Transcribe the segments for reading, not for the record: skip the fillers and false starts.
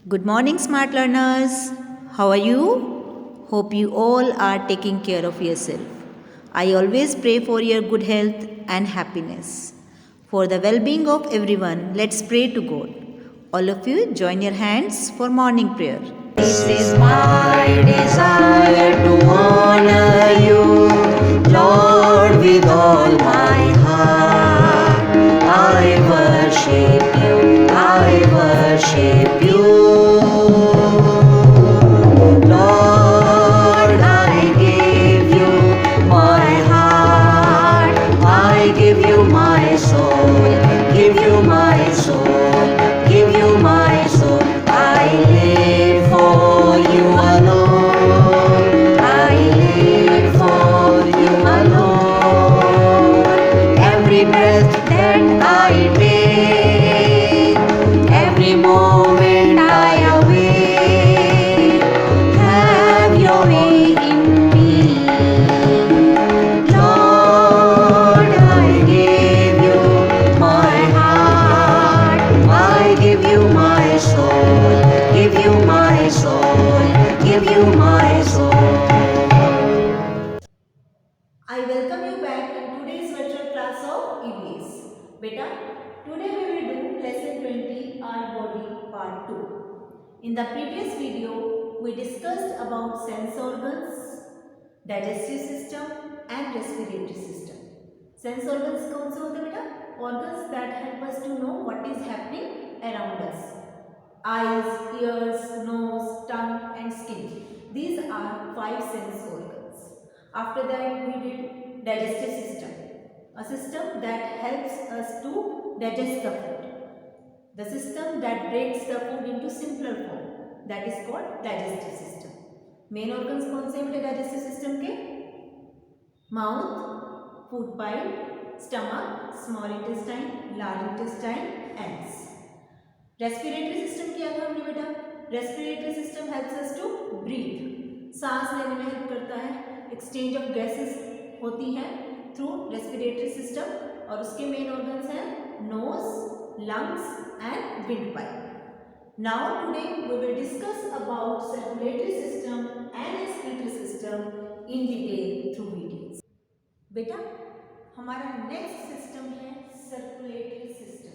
Good morning, smart learners. How are you? Hope you all are taking care of yourself. I always pray for your good health and happiness. For the well being of everyone, let's pray to God. All of you, join your hands for morning prayer. This is my desire to honor you, Lord, with all my heart. I worship you, I worship you. Lord, I give you my heart, I give you my soul, give you my soul, give you my soul. I live for you alone, I live for you alone. Every breath that I take, every moment I awake, have your way in me. Lord, I give you my heart, I give you my soul, give you my soul, give you my soul. I welcome you back in today's virtual class of EVS. Beta, today we will do lesson 20 Our Body Part 2. In the previous video, we discussed about sense organs, digestive system and respiratory system. Sense organs कौन से होते हैं बेटा? Organs that help us to know what is happening around us. Eyes, ears, nose, tongue and skin. These are 5 sense organs. After that we did digestive system. A system that helps us to digest the food. The system that breaks the food into simpler form. That is called digestive system. Main organs कौन से हैं digestive system के? Mouth, food pile, stomach, small intestine, large intestine, ants. Respiratory system किया था हमने बेटा. Respiratory system helps us to breathe. सांस लेने में हेल्प करता है. एक्सचेंज ऑफ गैसेस होती है थ्रू रेस्पिरेटरी सिस्टम और उसके मेन ऑर्गन्स हैं nose, lungs and windpipe. Now today we will discuss about circulatory system and respiratory system in detail through videos. बेटा हमारा नेक्स्ट सिस्टम है सर्कुलेटरी सिस्टम.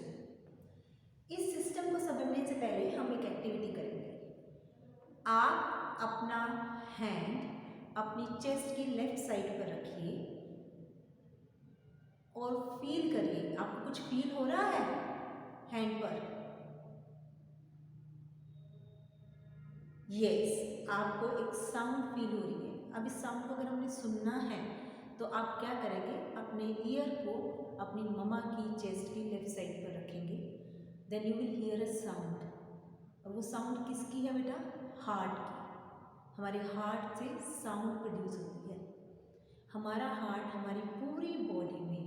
इस system को समझने से पहले हम एक एक्टिविटी करेंगे. आप अपना हैंड अपनी चेस्ट की लेफ्ट साइड पर रखिए और फील करिए. आपको कुछ फील हो रहा है हैंड पर? यस, आपको एक साउंड फील हो रही है. अब इस साउंड को अगर हमने सुनना है तो आप क्या करेंगे? अपने ईयर को अपनी मम्मा की चेस्ट की लेफ्ट साइड पर रखेंगे. Then you will hear a sound. और वो साउंड किसकी है बेटा? हार्ट की. हमारे हार्ट से साउंड प्रोड्यूस होती है. हमारा हार्ट हमारी पूरी बॉडी में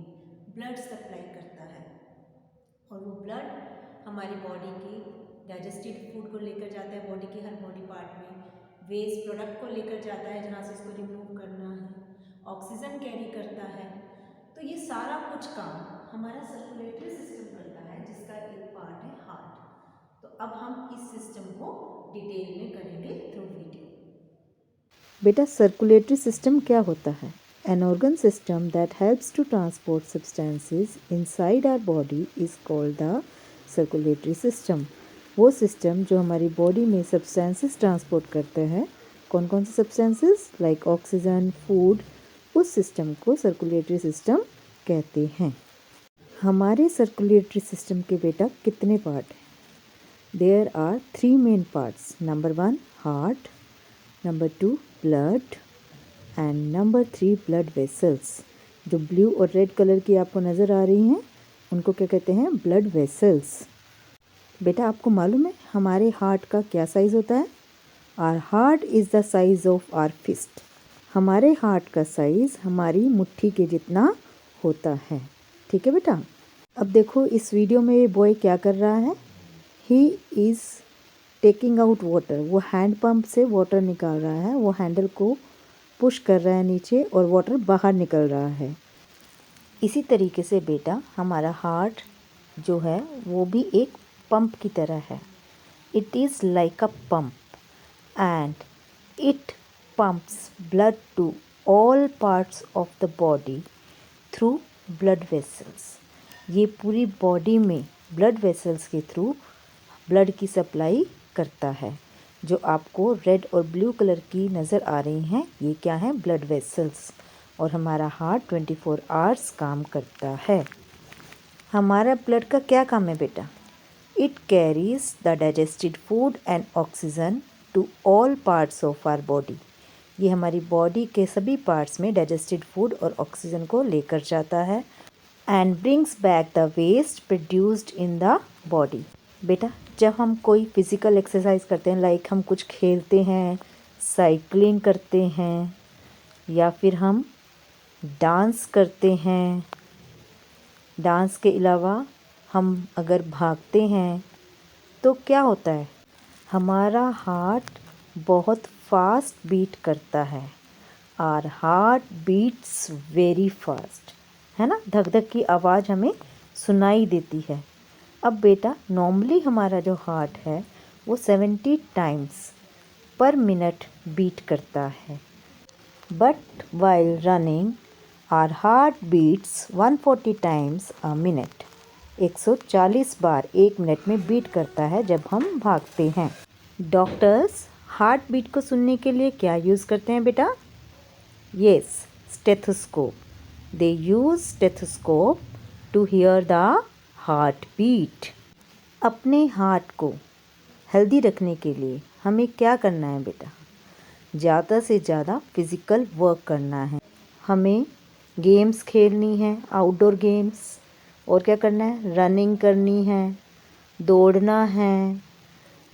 ब्लड सप्लाई करता है और वो ब्लड हमारी बॉडी की डाइजेस्टेड फूड को लेकर जाता है बॉडी के हर बॉडी पार्ट में. वेस्ट प्रोडक्ट को लेकर जाता है जहाँ से इसको रिमूव करना है. ऑक्सीजन कैरी करता है. तो ये सारा कुछ काम हमारा सर्कुलेटरी सिस्टम करता है जिसका एक पार्ट है हार्ट. तो अब हम इस सिस्टम को डिटेल में करेंगे थ्रू वीडियो. बेटा सर्कुलेटरी सिस्टम क्या होता है? An organ system that helps to transport substances inside our body is called the circulatory system. वो सिस्टम जो हमारी बॉडी में सब्सटेंसेस ट्रांसपोर्ट करते हैं, कौन कौन से सब्सटेंसेस लाइक ऑक्सीजन, फूड, उस सिस्टम को सर्कुलेटरी सिस्टम कहते हैं. हमारे सर्कुलेटरी सिस्टम के बेटा कितने पार्ट हैं? There are 3 main parts. Number 1 heart, number 2 blood and number 3 blood vessels. जो ब्लू और रेड कलर की आपको नज़र आ रही हैं उनको क्या कहते हैं? Blood vessels. बेटा आपको मालूम है हमारे हार्ट का क्या साइज़ होता है? Our heart is the size of our fist. हमारे हार्ट का साइज़ हमारी मुट्ठी के जितना होता है. ठीक है बेटा. अब देखो इस वीडियो में ये बॉय क्या कर रहा है. He is taking out water. वो हैंड पंप से वाटर निकाल रहा है. वो हैंडल को पुश कर रहा है नीचे और वाटर बाहर निकल रहा है. इसी तरीके से बेटा हमारा हार्ट जो है वो भी एक पंप की तरह है. It is like a pump and it pumps blood to all parts of the body through blood vessels. ये पूरी बॉडी में ब्लड वेसल्स के थ्रू ब्लड की सप्लाई करता है। जो आपको रेड और ब्लू कलर की नज़र आ रही हैं, ये क्या है? Blood vessels. और हमारा हार्ट 24 आवर्स काम करता है। हमारा ब्लड का क्या काम है बेटा? It carries the digested food and oxygen to all parts of our body. ये हमारी बॉडी के सभी पार्ट्स में डाइजेस्टेड फूड और ऑक्सीजन को लेकर जाता है and brings back the waste produced in the body. बेटा, जब हम कोई फिज़िकल एक्सरसाइज करते हैं, लाइक हम कुछ खेलते हैं, साइकिलिंग करते हैं, या फिर हम डांस करते हैं, डांस के अलावा हम अगर भागते हैं, तो क्या होता है? हमारा हार्ट बहुत फास्ट बीट करता है। Our heart beats very fast, है ना? धक धक की आवाज़ हमें सुनाई देती है। अब बेटा, नॉर्मली हमारा जो हार्ट है वो 70 टाइम्स पर मिनट बीट करता है, but while running our heart beats 140 times a minute. 140 बार एक मिनट में बीट करता है जब हम भागते हैं। डॉक्टर्स हार्ट बीट को सुनने के लिए क्या यूज़ करते हैं बेटा? Yes, stethoscope. They use stethoscope to hear the heart beat. अपने हार्ट को हेल्दी रखने के लिए हमें क्या करना है बेटा? ज़्यादा से ज़्यादा फिज़िकल वर्क करना है। हमें गेम्स खेलनी है, आउटडोर गेम्स। और क्या करना है? रनिंग करनी है, दौड़ना है,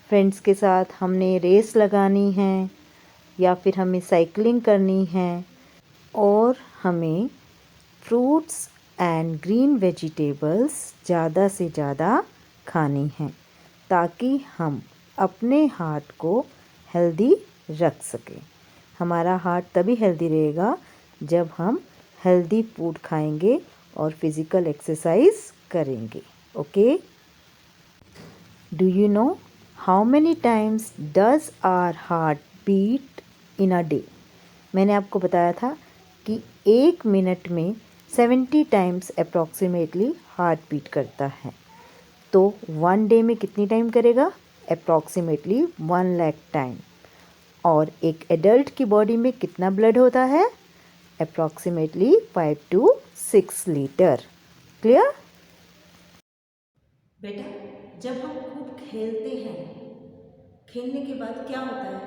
फ्रेंड्स के साथ हमने रेस लगानी है, या फिर हमें साइकिलिंग करनी है। और हमें फ्रूट्स एंड ग्रीन वेजिटेबल्स ज़्यादा से ज़्यादा खानी हैं, ताकि हम अपने हार्ट को हेल्दी रख सकें। हमारा हार्ट तभी हेल्दी रहेगा जब हम हेल्दी फूड खाएंगे और फिज़िकल एक्सरसाइज करेंगे। Okay? Do you know how many times does our heart beat in a day? मैंने आपको बताया था कि एक मिनट में 70 टाइम्स अप्रॉक्सीमेटली हार्ट बीट करता है। तो 1 डे में कितनी टाइम करेगा? Approximately 1 lakh time. और एक एडल्ट की बॉडी में कितना ब्लड होता है? Approximately 5 to 6 litre. क्लियर? बेटा, जब हम खूब खेलते हैं, खेलने के बाद क्या होता है?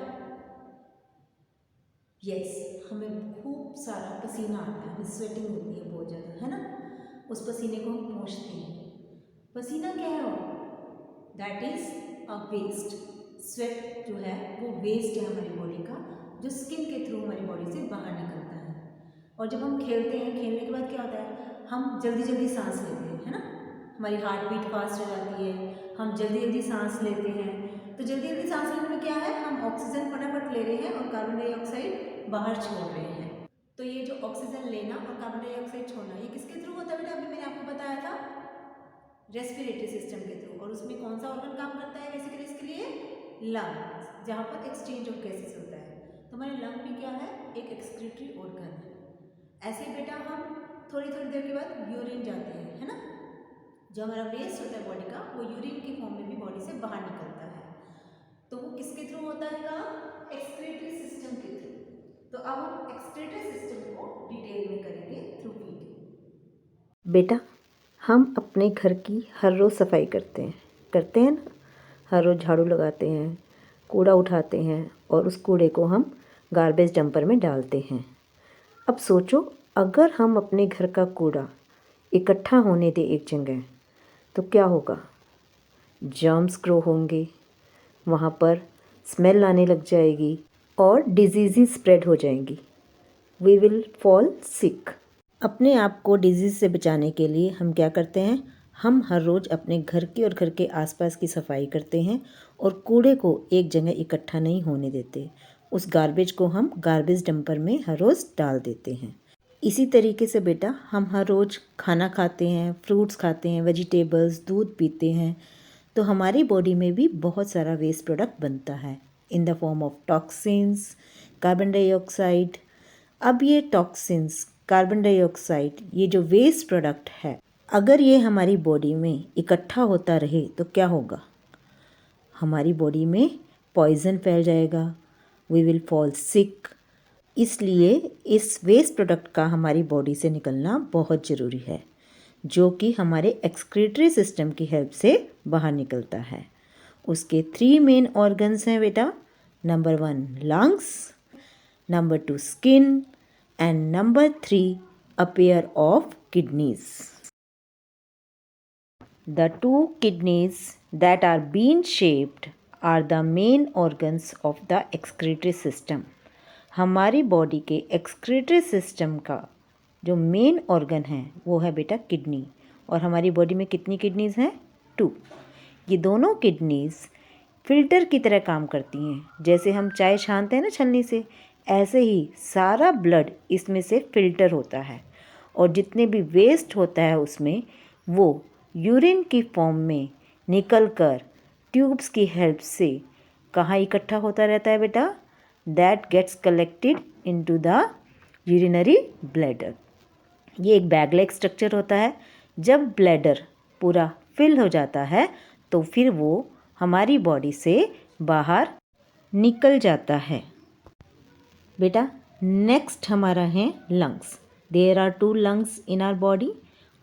यस, हमें खूब सारा पसीना आता है, हमें स्वेटिंग होती है बहुत ज़्यादा, है ना? उस पसीने को हम पोंछते हैं। पसीना क्या है? That is a waste. Sweat जो है वो वेस्ट है हमारी बॉडी का, जो स्किन के थ्रू हमारी बॉडी से बाहर निकलता है। और जब हम खेलते हैं, खेलने के बाद क्या होता है? हम जल्दी जल्दी सांस लेते हैं, है ना? हमारी हार्ट बीट फास्ट हो जाती है, हम जल्दी जल्दी सांस लेते हैं। तो जल्दी जल्दी सांस लेने में क्या है? हम ऑक्सीजन फटाफट ले रहे हैं और कार्बन डाइऑक्साइड बाहर छोड़ रहे हैं। तो ये जो ऑक्सीजन लेना और कार्बन डाइऑक्साइड छोड़ना, ये किसके थ्रू होता है बेटा? अभी मैंने आपको बताया था, रेस्पिरेटरी सिस्टम के थ्रू। और उसमें कौन सा ऑर्गन काम करता है बेसिकली इसके लिए? लंग्स, जहाँ पर एक्सचेंज ऑफ गैसेस होता है। तो हमारे लंग भी क्या है? एक एक्सक्रीटरी ऑर्गन है। ऐसे ही बेटा हम थोड़ी थोड़ी देर के बाद यूरिन जाते हैं, है ना? जो हमारा वेस्ट होता है बॉडी का, वो यूरिन के फॉर्म में भी बॉडी से बाहर निकलता है। तो वो किसके थ्रू होता है? काम एक्सक्रीटरी सिस्टम के थ्रू। तो अब हम एक्सक्रीटरी सिस्टम को डिटेल में करेंगे थ्रू फीडिंग। बेटा, हम अपने घर की हर रोज़ सफाई करते हैं ना? हर रोज़ झाड़ू लगाते हैं, कूड़ा उठाते हैं और उस कूड़े को हम गार्बेज डंपर में डालते हैं। अब सोचो, अगर हम अपने घर का कूड़ा इकट्ठा होने दें एक जगह, तो क्या होगा? जर्म्स ग्रो होंगे, वहाँ पर स्मेल आने लग जाएगी और डिजीज़ स्प्रेड हो जाएंगी। We will fall sick. अपने आप को डिजीज़ से बचाने के लिए हम क्या करते हैं? हम हर रोज़ अपने घर की और घर के आसपास की सफाई करते हैं और कूड़े को एक जगह इकट्ठा नहीं होने देते। उस गार्बेज को हम गार्बेज डंपर में हर रोज़ डाल देते हैं। इसी तरीके से बेटा, हम हर रोज़ खाना खाते हैं, फ्रूट्स खाते हैं, वेजिटेबल्स, दूध पीते हैं, तो हमारी बॉडी में भी बहुत सारा वेस्ट प्रोडक्ट बनता है इन the form of toxins, carbon dioxide. अब ये टॉक्सिन्स, कार्बन डाइऑक्साइड, ये जो वेस्ट प्रोडक्ट है, अगर ये हमारी बॉडी में इकट्ठा होता रहे तो क्या होगा? हमारी बॉडी में पॉइजन फैल जाएगा, वी विल फॉल सिक। इसलिए इस वेस्ट प्रोडक्ट का हमारी बॉडी से निकलना बहुत ज़रूरी है, जो कि हमारे एक्सक्रीटरी सिस्टम की हेल्प से बाहर निकलता है। उसके 3 मेन ऑर्गन्स हैं बेटा। Number 1 lungs, number 2 skin and number 3 a pair of kidneys. The 2 kidneys that are bean shaped are the main organs of the excretory system. हमारी बॉडी के एक्सक्रीटरी सिस्टम का जो मेन ऑर्गन है वो है बेटा किडनी। और हमारी बॉडी में कितनी किडनीज़ हैं? 2। ये दोनों किडनीज़ फिल्टर की तरह काम करती हैं। जैसे हम चाय छानते हैं ना छन्नी से, ऐसे ही सारा ब्लड इसमें से फिल्टर होता है और जितने भी वेस्ट होता है उसमें वो यूरिन की फॉर्म में निकलकर ट्यूब्स की हेल्प से कहाँ इकट्ठा होता रहता है बेटा? That gets collected into the urinary bladder. ये एक बैग लाइक स्ट्रक्चर होता है। जब ब्लैडर पूरा फिल हो जाता है तो फिर वो हमारी बॉडी से बाहर निकल जाता है। बेटा नेक्स्ट हमारा है lungs. There are 2 lungs in our body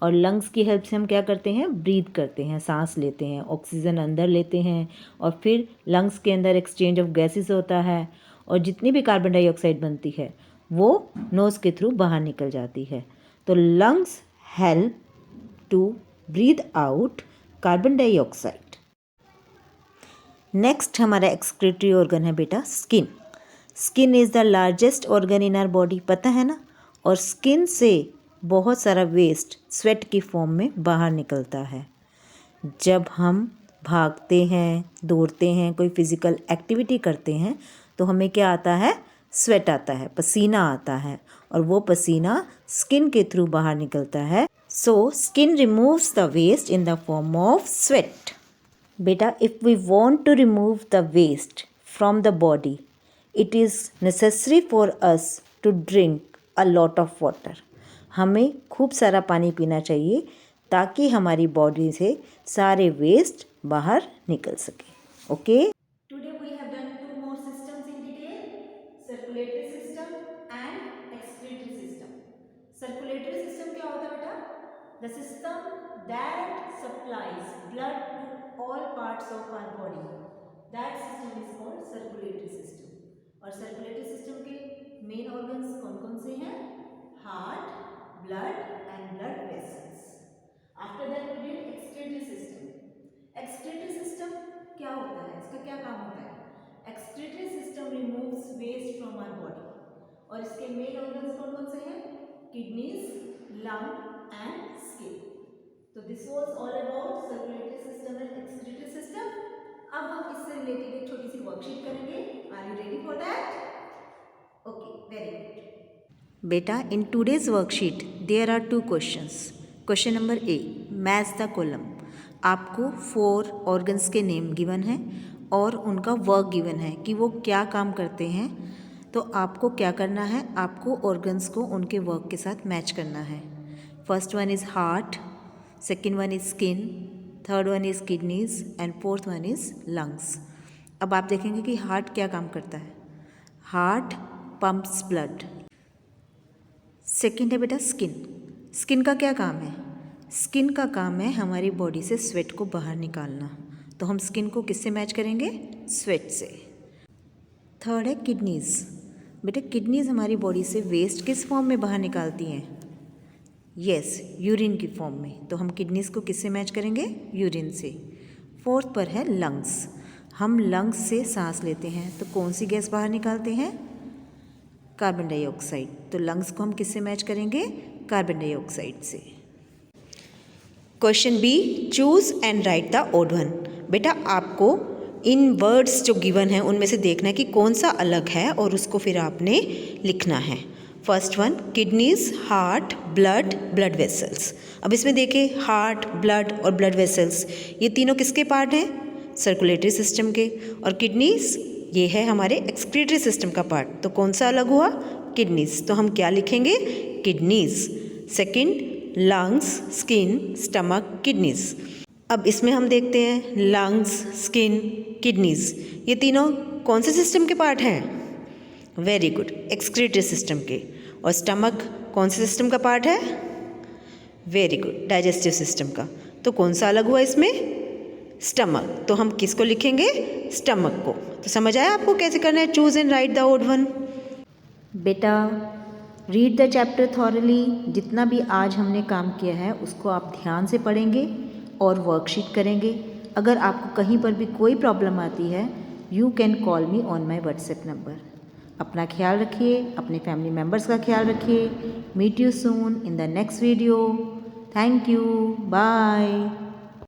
और लंग्स की हेल्प से हम क्या करते हैं? ब्रीथ करते हैं, सांस लेते हैं, ऑक्सीजन अंदर लेते हैं और फिर लंग्स के अंदर एक्सचेंज ऑफ गैसेस होता है और जितनी भी कार्बन डाइऑक्साइड बनती है वो नोज़ के थ्रू बाहर निकल जाती है। तो lungs help to breathe out carbon dioxide. Next हमारा एक्सक्रीटरी ऑर्गन है बेटा skin. Skin is the largest organ in our body, पता है ना? और स्किन से बहुत सारा वेस्ट स्वेट की फॉर्म में बाहर निकलता है। जब हम भागते हैं, दौड़ते हैं, कोई फिज़िकल एक्टिविटी करते हैं तो हमें क्या आता है? स्वेट आता है, पसीना आता है और वो पसीना स्किन के थ्रू बाहर निकलता है। So skin removes the waste in the form of sweat. बेटा if we want to remove the waste from the body it is necessary for us to drink a lot of water. हमें खूब सारा पानी पीना चाहिए ताकि हमारी body से सारे वेस्ट बाहर निकल सके। Okay, Today we have done 2 more systems in detail, circulatory system and excretory system. Circulatory system क्या होता है बेटा? The system that supplies blood to all parts of our body. That system is called circulatory system. और circulatory system के main organs कौन-कौन से हैं? Heart, blood and blood vessels. After that we did excretory system. Excretory system क्या होता है? इसका क्या काम होता है? Excretory system removes waste from our body. और इसके मेन ऑर्गन्स कौन-कौन से हैं? Kidneys, lung and skin. तो this was all about circulatory system and excretory system. अब हम इससे रिलेटेड एक छोटी सी वर्कशीट करेंगे। Are you ready for that? Okay, very good. बेटा in today's worksheet there are 2 questions. Question number A, match the column. आपको 4 organs के name given है और उनका वर्क गिवन है कि वो क्या काम करते हैं। तो आपको क्या करना है? आपको ऑर्गन्स को उनके वर्क के साथ मैच करना है। First one is heart, second one is skin, third one is kidneys and fourth one is lungs. अब आप देखेंगे कि हार्ट क्या काम करता है। Heart pumps blood. सेकेंड है बेटा स्किन। स्किन का क्या काम है? स्किन का काम है हमारी बॉडी से स्वेट को बाहर निकालना। तो हम स्किन को किससे मैच करेंगे? स्वेट से। थर्ड है किडनीज। बेटा किडनीज हमारी बॉडी से वेस्ट किस फॉर्म में बाहर निकालती हैं? यस, यूरिन की फॉर्म में। तो हम किडनीज को किससे मैच करेंगे? यूरिन से। फोर्थ पर है लंग्स। हम लंग्स से सांस लेते हैं तो कौन सी गैस बाहर निकालते हैं? Carbon dioxide. तो लंग्स को हम किससे मैच करेंगे? कार्बन डाइऑक्साइड से। Question B, choose and write the odd one. बेटा आपको इन वर्ड्स जो गिवन है उनमें से देखना है कि कौन सा अलग है और उसको फिर आपने लिखना है। First one kidneys, heart, blood, blood vessels. अब इसमें देखिए हार्ट, ब्लड और ब्लड वेसल्स ये तीनों किसके पार्ट हैं? सर्कुलेटरी सिस्टम के। और किडनीज ये है हमारे एक्सक्रीटरी सिस्टम का पार्ट। तो कौन सा अलग हुआ? किडनीज। तो हम क्या लिखेंगे? Kidneys. Second lungs, skin, stomach, kidneys. अब इसमें हम देखते हैं लंग्स, स्किन, किडनीज ये तीनों कौन से सिस्टम के पार्ट हैं? वेरी गुड, एक्सक्रीटरी सिस्टम के। और स्टमक कौन से सिस्टम का पार्ट है? वेरी गुड, डाइजेस्टिव सिस्टम का। तो कौन सा अलग हुआ इसमें? स्टमक। तो हम किसको लिखेंगे? स्टमक को। तो समझ आया आपको कैसे करना है? Choose and write the odd one. बेटा रीड द चैप्टर थॉरली। जितना भी आज हमने काम किया है उसको आप ध्यान से पढ़ेंगे और वर्कशीट करेंगे। अगर आपको कहीं पर भी कोई प्रॉब्लम आती है you can call me on my WhatsApp number. अपना ख्याल रखिए, अपने फैमिली मेम्बर्स का ख्याल रखिए। Meet you soon in the next video. Thank you, bye.